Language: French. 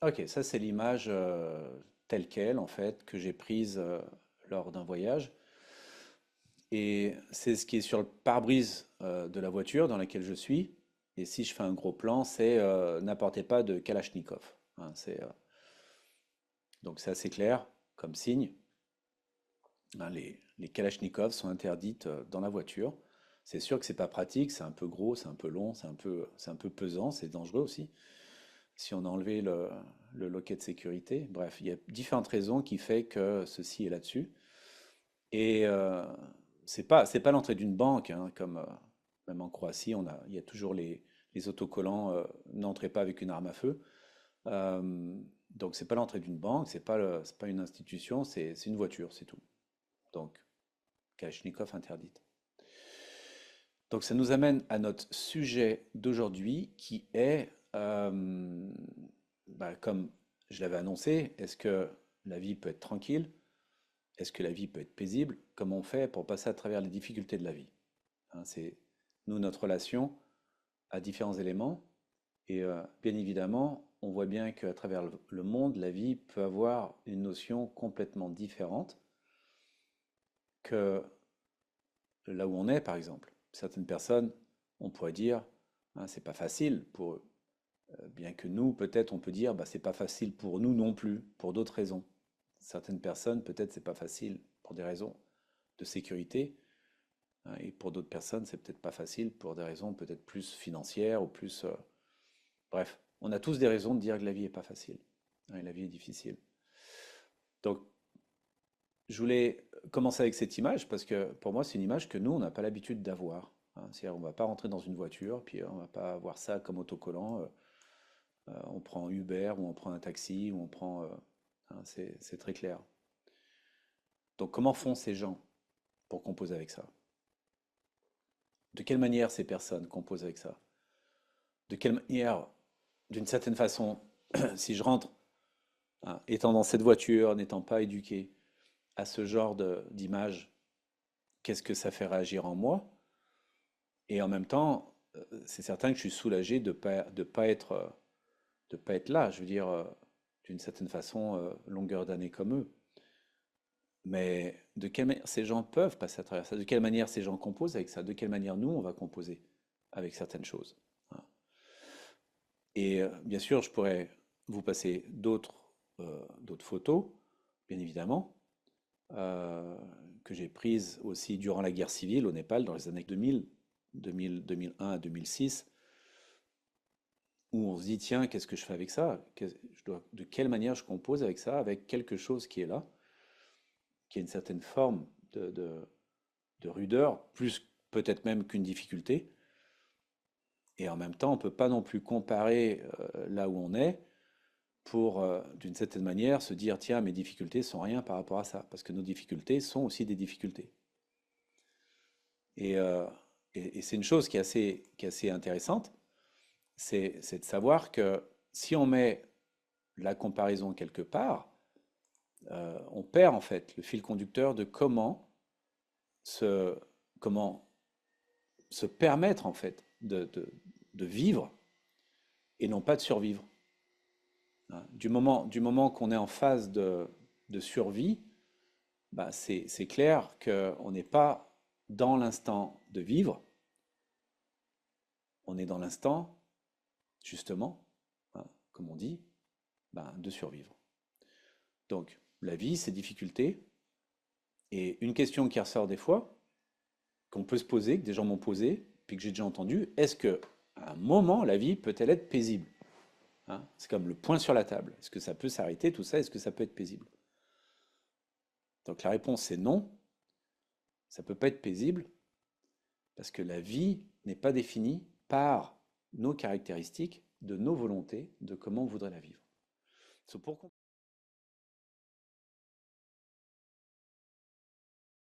Ok, ça c'est l'image telle quelle en fait que j'ai prise lors d'un voyage. Et c'est ce qui est sur le pare-brise de la voiture dans laquelle je suis. Et si je fais un gros plan, c'est n'apportez pas de Kalachnikov. Hein, donc c'est assez clair comme signe. Hein, les Kalachnikovs sont interdites dans la voiture. C'est sûr que c'est pas pratique, c'est un peu gros, c'est un peu long, c'est un peu pesant, c'est dangereux aussi. Si on a enlevé le loquet de sécurité, bref, il y a différentes raisons qui fait que ceci est là-dessus. Et c'est pas l'entrée d'une banque, hein, comme même en Croatie, il y a toujours les autocollants n'entrez pas avec une arme à feu. Euh, donc c'est pas l'entrée d'une banque, c'est pas une institution, c'est une voiture, c'est tout. Donc Kalachnikov interdite. Donc ça nous amène à notre sujet d'aujourd'hui qui est, comme je l'avais annoncé, est-ce que la vie peut être tranquille? Est-ce que la vie peut être paisible? Comment on fait pour passer à travers les difficultés de la vie? Hein, c'est nous, notre relation à différents éléments. Et bien évidemment, on voit bien qu'à travers le monde, la vie peut avoir une notion complètement différente que là où on est, par exemple. Certaines personnes, on pourrait dire, hein, c'est pas facile pour eux. Bien que nous, peut-être, on peut dire, bah, c'est pas facile pour nous non plus, pour d'autres raisons. Certaines personnes, peut-être, c'est pas facile pour des raisons de sécurité, hein, et pour d'autres personnes, c'est peut-être pas facile pour des raisons peut-être plus financières ou plus. Bref, on a tous des raisons de dire que la vie est pas facile, hein, et la vie est difficile. Donc, je voulais commencer avec cette image parce que pour moi, c'est une image que nous, on n'a pas l'habitude d'avoir. Hein. C'est-à-dire, on ne va pas rentrer dans une voiture, puis on ne va pas voir ça comme autocollant. On prend Uber ou on prend un taxi ou on prend. Hein, c'est très clair. Donc, comment font ces gens pour composer avec ça? De quelle manière ces personnes composent avec ça? De quelle manière, d'une certaine façon, si je rentre, hein, étant dans cette voiture, n'étant pas éduqué à ce genre d'image, qu'est-ce que ça fait réagir en moi? Et en même temps, c'est certain que je suis soulagé de pas être là, je veux dire, d'une certaine façon, longueur d'année comme eux. Mais de quelle manière ces gens peuvent passer à travers ça? De quelle manière ces gens composent avec ça? De quelle manière nous, on va composer avec certaines choses? Hein. Et bien sûr, je pourrais vous passer d'autres photos, bien évidemment, euh, que j'ai prises aussi durant la guerre civile au Népal dans les années 2001 à 2006, où on se dit, tiens, qu'est-ce que je fais avec ça? De quelle manière je compose avec ça, avec quelque chose qui est là, qui a une certaine forme de rudeur, plus peut-être même qu'une difficulté. Et en même temps, on ne peut pas non plus comparer là où on est pour, d'une certaine manière, se dire, tiens, mes difficultés sont rien par rapport à ça, parce que nos difficultés sont aussi des difficultés. Et, euh, et c'est une chose qui est assez intéressante, c'est de savoir que si on met la comparaison quelque part, on perd en fait le fil conducteur de se, comment se permettre en fait de vivre et non pas de survivre. Hein. Du moment qu'on est en phase de survie, bah c'est clair qu'on n'est pas dans l'instant de vivre, on est dans l'instant, justement, hein, comme on dit, bah, de survivre. Donc, la vie, c'est difficultés. Et une question qui ressort des fois, qu'on peut se poser, que des gens m'ont posé, puis que j'ai déjà entendu, est-ce que à un moment, la vie peut-elle être paisible? Hein, c'est comme le point sur la table. Est-ce que ça peut s'arrêter, tout ça? Est-ce que ça peut être paisible? Donc la réponse c'est non, ça ne peut pas être paisible, parce que la vie n'est pas définie par nos caractéristiques, de nos volontés, de comment on voudrait la vivre. So, pour